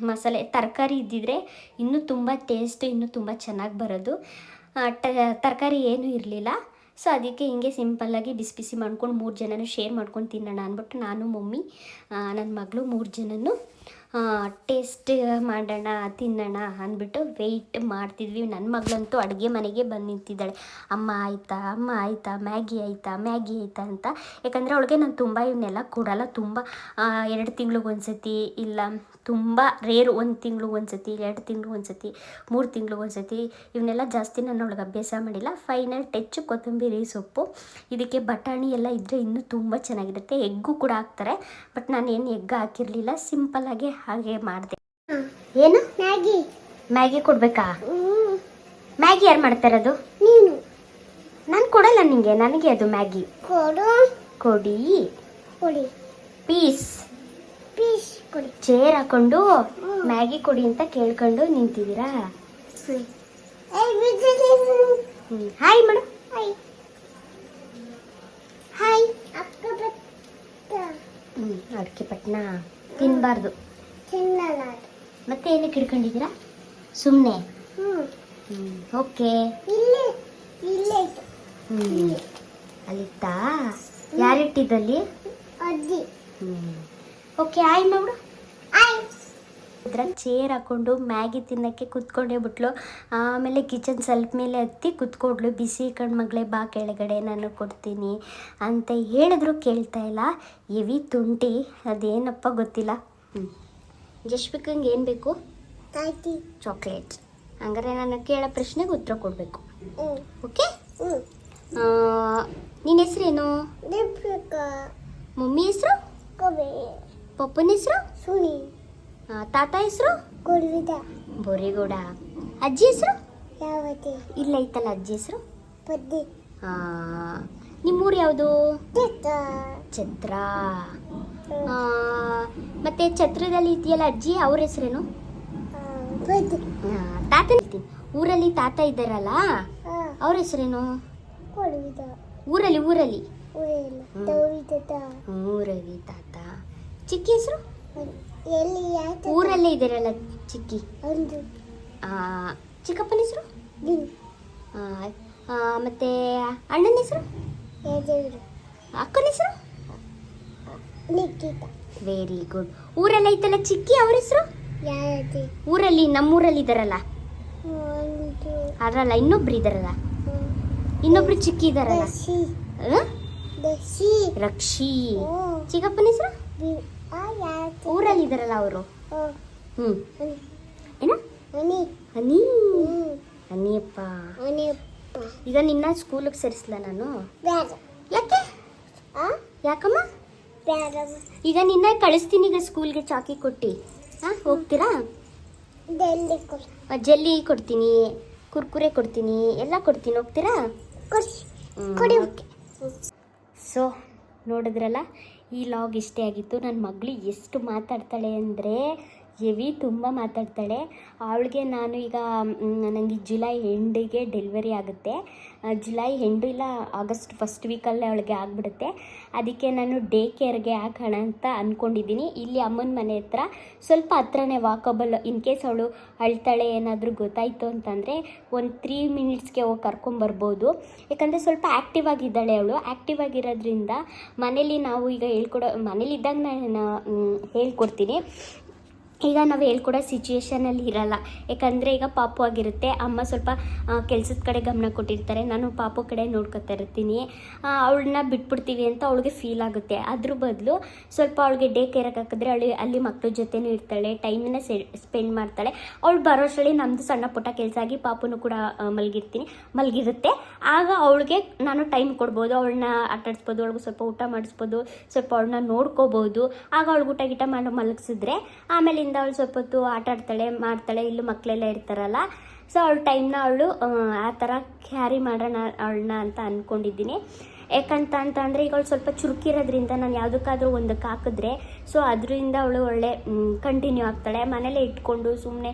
ಮಸಾಲೆ ತರಕಾರಿ ಇದ್ದಿದ್ರೆ ಇನ್ನೂ ತುಂಬ ಟೇಸ್ಟು ಇನ್ನೂ ತುಂಬ ಚೆನ್ನಾಗಿ ಬರೋದು. ತರಕಾರಿ ಏನೂ ಇರಲಿಲ್ಲ. ಸೊ ಅದಕ್ಕೆ ಹಿಂಗೆ ಸಿಂಪಲ್ಲಾಗಿ ಬಿಸಿ ಮಾಡ್ಕೊಂಡು 3 ಜನನೂ ಶೇರ್ ಮಾಡ್ಕೊಂಡು ತಿನ್ನೋಣ ಅಂದ್ಬಿಟ್ಟು ನಾನು, ಮಮ್ಮಿ, ನನ್ನ ಮಗಳು 3 ಜನನೂ ಟೇಸ್ಟ್ ಮಾಡೋಣ, ತಿನ್ನೋಣ ಅಂದ್ಬಿಟ್ಟು ವೆಯ್ಟ್ ಮಾಡ್ತಿದ್ವಿ. ನನ್ನ ಮಗಳಂತೂ ಅಡುಗೆ ಮನೆಗೆ ಬಂದು ನಿಂತಿದ್ದಾಳೆ, ಅಮ್ಮ ಆಯಿತಾ ಮ್ಯಾಗಿ ಆಯಿತಾ ಅಂತ. ಯಾಕಂದರೆ ಅವಳಿಗೆ ನಾನು ತುಂಬ ಇವನ್ನೆಲ್ಲ ಕೊಡಲ್ಲ. ತುಂಬ 2 ತಿಂಗಳಿಗೊಂದ್ಸತಿ, ಇಲ್ಲ ತುಂಬ ರೇರು 1 ತಿಂಗ್ಳಿಗೆ ಒಂದ್ಸತಿ, 2 ತಿಂಗ್ಳಿಗೆ ಒಂದ್ಸತಿ, 3 ತಿಂಗ್ಳಿಗೆ ಒಂದ್ಸತಿ, ಇವನ್ನೆಲ್ಲ ಜಾಸ್ತಿ ನಾನು ಅವಳಿಗೆ ಅಭ್ಯಾಸ ಮಾಡಿಲ್ಲ. ಫೈನಲ್ ಟಚ್ ಕೊತ್ತಂಬರಿ ಸೊಪ್ಪು. ಇದಕ್ಕೆ ಬಟಾಣಿ ಎಲ್ಲ ಇದ್ದರೆ ಇನ್ನೂ ತುಂಬ ಚೆನ್ನಾಗಿರುತ್ತೆ. ಎಗ್ಗು ಕೂಡ ಹಾಕ್ತಾರೆ, ಬಟ್ ನಾನು ಏನು ಎಗ್ ಹಾಕಿರಲಿಲ್ಲ, ಸಿಂಪಲ್ಲಾಗಿ ಹಾಗೆ ಮಾಡಿದೆ. ಏನು ಮ್ಯಾಗಿ ಕೊಡಬೇಕಾ? ಮ್ಯಾಗಿ ಯಾರು ಮಾಡ್ತಾರದು? ನೀನು. ನಾನು ಕೊಡಲ್ಲ ನಿಂಗೆ, ನನಗೆ ಅದು ಮ್ಯಾಗಿ ಕೊಡಿ. ಪೀಸ್ ಕೊಡಿ. ಚೇರ್ ಹಾಕೊಂಡು ಮ್ಯಾಗಿ ಕೊಡಿ ಅಂತ ಕೇಳ್ಕೊಂಡು ನಿಂತಿದ್ದೀರಾ? ಹಾಯ್ ಮಾಡು. ಹಾಯ್. ಅಡಿಕೆ ಪಟ್ನ ತಿನ್ನಬಾರ್ದು. ಮತ್ತೆ ಏನಕ್ಕೆ ಹಿಡ್ಕೊಂಡಿದ್ದೀರಾ? ಸುಮ್ಮನೆ. ಓಕೆ. ಅಲ್ಲಿತ್ತಾ? ಯಾರಿಟ್ಟಿದ್ದಲ್ಲಿ? ಓಕೆ, ಆಯ್ ಮಾಡು. ಇದ್ರಲ್ಲಿ ಚೇರ್ ಹಾಕ್ಕೊಂಡು ಮ್ಯಾಗಿ ತಿನ್ನೋಕ್ಕೆ ಕೂತ್ಕೊಂಡೇ ಬಿಟ್ಲು. ಆಮೇಲೆ ಕಿಚನ್ ಸ್ವಲ್ಪ ಮೇಲೆ ಹತ್ತಿ ಕೂತ್ಕೊಂಡ್ಲು. ಬಿಸಿ ಕಣ್ಮಗಳೇ ಬಾ ಕೆಳಗಡೆ, ನಾನು ಕೊಡ್ತೀನಿ ಅಂತ ಹೇಳಿದ್ರು ಕೇಳ್ತಾ ಇಲ್ಲ. ಹೆವಿ ತುಂಟಿ, ಅದೇನಪ್ಪ ಗೊತ್ತಿಲ್ಲ. ಜಶ್ವಿಕಂಗೆ ಏನು ಬೇಕು? ಚಾಕ್ಲೇಟ್. ಹಂಗಾರೆ ನಾನು ಕೇಳೋ ಪ್ರಶ್ನೆಗೆ ಉತ್ತರ ಕೊಡಬೇಕು. ಓಕೆ. ನಿನ್ನ ಹೆಸರೇನು? ಮಮ್ಮಿ ಹೆಸರು? ಪಪ್ಪನ ಹೆಸರು? ತಾತ ಹೆಸರು? ಬೋರಿಗೌಡ. ಅಜ್ಜಿ ಹೆಸರು? ಇಲ್ಲ ಐತಲ್ಲ ಅಜ್ಜಿ ಹೆಸರು? ನಿಮ್ಮೂರು ಯಾವುದು? ಛತ್ರ. ಮತ್ತೆ ಛತ್ರದಲ್ಲಿ ಇದೆಯಲ್ಲ ಅಜ್ಜಿ, ಅವ್ರ ಹೆಸರೇನು? ತಾತ. ಊರಲ್ಲಿ ತಾತ ಇದ್ದಾರಲ್ಲ, ಅವ್ರ ಹೆಸರೇನು? ಊರಲ್ಲಿ ರವಿ ತಾತ. ಚಿಕ್ಕಿ ಹೆಸರು? ಊರಲ್ಲೇ ಇದ್ದಾರಲ್ಲ ಚಿಕ್ಕಿ. ಚಿಕ್ಕಪ್ಪನ ಹೆಸರು? ಮತ್ತೆ ಅಣ್ಣನ ಹೆಸರು? ಅಕ್ಕನ ಹೆಸರು? Very good. ಊರಲ್ಲಿ ಐತಲ್ಲ ಚಿಕ್ಕಿ, ಅವ್ರ ಹೆಸರು? ಊರಲ್ಲಿ ನಮ್ಮೂರಲ್ಲಿ ಇದ್ದಾರಲ್ಲ, ಅದರಲ್ಲ ಇನ್ನೊಬ್ರು ಇದ್ದಾರಲ್ಲ, ಇನ್ನೊಬ್ರು ಚಿಕ್ಕಿ ಇದ್ದಾರಲ್ಲ, ರಕ್ಷಿ. ಚಿಕ್ಕಪ್ಪನ ಹೆಸರು? ಊರಲ್ಲಿ ಇದ್ದಾರಲ್ಲ ಅವರು. ಏನ? ಹನಿ. ಹನಿಯಪ್ಪ. ಈಗ ನಿನ್ನ ಸ್ಕೂಲಿಗೆ ಸೇರಿಸ್ಲ ನಾನು? ಯಾಕೆ? ಯಾಕಮ್ಮ? ಈಗ ನಿನ್ನ ಕಳಿಸ್ತೀನಿ ಈಗ ಸ್ಕೂಲ್ಗೆ ಚಾಕಿ ಕೊಟ್ಟು. ಹಾಂ, ಹೋಗ್ತೀರಾ? ಜೆಲ್ಲಿ ಕೊಡ್ತೀನಿ, ಕುರ್ಕುರೆ ಕೊಡ್ತೀನಿ, ಎಲ್ಲ ಕೊಡ್ತೀನಿ. ಹೋಗ್ತೀರಾ? ಸೊ ನೋಡಿದ್ರಲ್ಲ, ಈ ಲಾಗ್ ಇಷ್ಟೇ ಆಗಿತ್ತು. ನನ್ನ ಮಗಳು ಎಷ್ಟು ಮಾತಾಡ್ತಾಳೆ ಅಂದರೆ ಹೆವಿ ತುಂಬ ಮಾತಾಡ್ತಾಳೆ. ಅವಳಿಗೆ ನಾನು ಈಗ ನನಗೆ ಜುಲೈ ಎಂಡಿಗೆ ಡೆಲಿವರಿ ಆಗುತ್ತೆ. ಜುಲೈ ಎಂಡು ಇಲ್ಲ ಆಗಸ್ಟ್ ಫಸ್ಟ್ ವೀಕಲ್ಲೇ ಅವಳಿಗೆ ಆಗಿಬಿಡುತ್ತೆ. ಅದಕ್ಕೆ ನಾನು ಡೇ ಕೇರ್ಗೆ ಹಾಕೋಣ ಅಂತ ಅಂದ್ಕೊಂಡಿದ್ದೀನಿ. ಇಲ್ಲಿ ಅಮ್ಮನ ಮನೆ ಹತ್ರ ಸ್ವಲ್ಪ ಹತ್ರನೇ ವಾಕಬಲ್. ಇನ್ ಕೇಸ್ ಅವಳು ಅಳ್ತಾಳೆ ಏನಾದರೂ ಗೊತ್ತಾಯಿತು ಅಂತಂದರೆ ಒಂದು 3 ಮಿನಿಟ್ಸ್ಗೆ ಹೋಗಿ ಕರ್ಕೊಂಬರ್ಬೋದು. ಯಾಕಂದರೆ ಸ್ವಲ್ಪ ಆ್ಯಕ್ಟಿವ್ ಆಗಿದ್ದಾಳೆ ಅವಳು. ಆ್ಯಕ್ಟಿವ್ ಆಗಿರೋದ್ರಿಂದ ಮನೇಲಿ ನಾವು ಈಗ ಮನೇಲಿದ್ದಾಗ ನಾನು ಹೇಳ್ಕೊಡ್ತೀನಿ. ಈಗ ನಾವು ಹೇಳ್ಕೊಡೋ ಸಿಚುವೇಷನಲ್ಲಿ ಇರಲ್ಲ. ಯಾಕಂದರೆ ಈಗ ಪಾಪು ಆಗಿರುತ್ತೆ, ಅಮ್ಮ ಸ್ವಲ್ಪ ಕೆಲಸದ ಕಡೆ ಗಮನ ಕೊಟ್ಟಿರ್ತಾರೆ, ನಾನು ಪಾಪು ಕಡೆ ನೋಡ್ಕೊತಾ ಇರ್ತೀನಿ. ಅವಳನ್ನ ಬಿಟ್ಬಿಡ್ತೀವಿ ಅಂತ ಅವಳಿಗೆ ಫೀಲ್ ಆಗುತ್ತೆ. ಅದ್ರ ಬದಲು ಸ್ವಲ್ಪ ಅವಳಿಗೆ ಡೇ ಕೇರಕ್ಕೆ ಹಾಕಿದ್ರೆ ಅಲ್ಲಿ ಮಕ್ಕಳ ಜೊತೆನೂ ಇರ್ತಾಳೆ, ಟೈಮನ್ನ ಸ್ಪೆಂಡ್ ಮಾಡ್ತಾಳೆ. ಅವಳು ಬರೋಷ್ಟರಲ್ಲಿ ನಮ್ಮದು ಸಣ್ಣ ಪುಟ್ಟ ಕೆಲಸ ಆಗಿ ಪಾಪುನು ಕೂಡ ಮಲಗಿರುತ್ತೆ. ಆಗ ಅವಳಿಗೆ ನಾನು ಟೈಮ್ ಕೊಡ್ಬೋದು, ಅವಳನ್ನ ಆಟಾಡಿಸ್ಬೋದು, ಅವಳಿಗೆ ಸ್ವಲ್ಪ ಊಟ ಮಾಡಿಸ್ಬೋದು, ಸ್ವಲ್ಪ ಅವಳನ್ನ ನೋಡ್ಕೋಬೋದು. ಆಗ ಅವಳಿಗೆ ಊಟ ಗೀಟ ಮಾಡಿ ಮಲಗಿಸಿದ್ರೆ ಆಮೇಲೆ ಅವಳು ಸ್ವಲ್ಪ ಹೊತ್ತು ಆಟ ಆಡ್ತಾಳೆ, ಮಾಡ್ತಾಳೆ. ಇಲ್ಲೂ ಮಕ್ಕಳೆಲ್ಲ ಇರ್ತಾರಲ್ಲ, ಸೊ ಅವಳ ಟೈಮ್ನ ಅವಳು ಆ ಥರ ಕ್ಯಾರಿ ಮಾಡೋಣ ಅವಳನ್ನ ಅಂತ ಅಂದ್ಕೊಂಡಿದ್ದೀನಿ. ಯಾಕಂತಂದರೆ ಈಗ ಅವಳು ಸ್ವಲ್ಪ ಚುರುಕಿರೋದ್ರಿಂದ ನಾನು ಯಾವುದಕ್ಕಾದ್ರೂ ಒಂದಕ್ಕೆ ಹಾಕಿದ್ರೆ ಸೊ ಅದರಿಂದ ಅವಳು ಒಳ್ಳೆ ಕಂಟಿನ್ಯೂ ಆಗ್ತಾಳೆ. ಮನೇಲೇ ಇಟ್ಕೊಂಡು ಸುಮ್ಮನೆ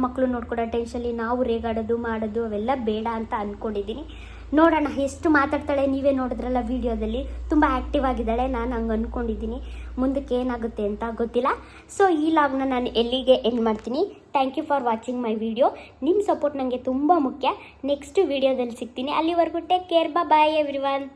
ಮಕ್ಕಳು ನೋಡ್ಕೊಡೋ ಟೆನ್ಷನಲ್ಲಿ ನಾವು ರೇಗಾಡೋದು ಮಾಡೋದು ಅವೆಲ್ಲ ಬೇಡ ಅಂತ ಅಂದ್ಕೊಂಡಿದ್ದೀನಿ. ನೋಡೋಣ ಎಷ್ಟು ಮಾತಾಡ್ತಾಳೆ. ನೀವೇ ನೋಡಿದ್ರಲ್ಲ ವಿಡಿಯೋದಲ್ಲಿ, ತುಂಬ ಆ್ಯಕ್ಟಿವ್ ಆಗಿದ್ದಾಳೆ. ನಾನು ಹಂಗೆ ಅಂದ್ಕೊಂಡಿದ್ದೀನಿ. ಮುಂದಕ್ಕೆ ಏನಾಗುತ್ತೆ ಅಂತ ಗೊತ್ತಿಲ್ಲ. ಸೊ ಈ ಲಾಗ್ನ ನಾನು ಎಲ್ಲಿಗೆ ಎಂಡ್ ಮಾಡ್ತೀನಿ. Thank you for watching my video. ನಿಮ್ಮ ಸಪೋರ್ಟ್ ನನಗೆ ತುಂಬ ಮುಖ್ಯ. ನೆಕ್ಸ್ಟ್ ವಿಡಿಯೋದಲ್ಲಿ ಸಿಗ್ತೀನಿ. ಅಲ್ಲಿವರೆಗೂ ಟೇಕ್ ಕೇರ್. ಬಾಯ್ ಎವ್ರಿವನ್.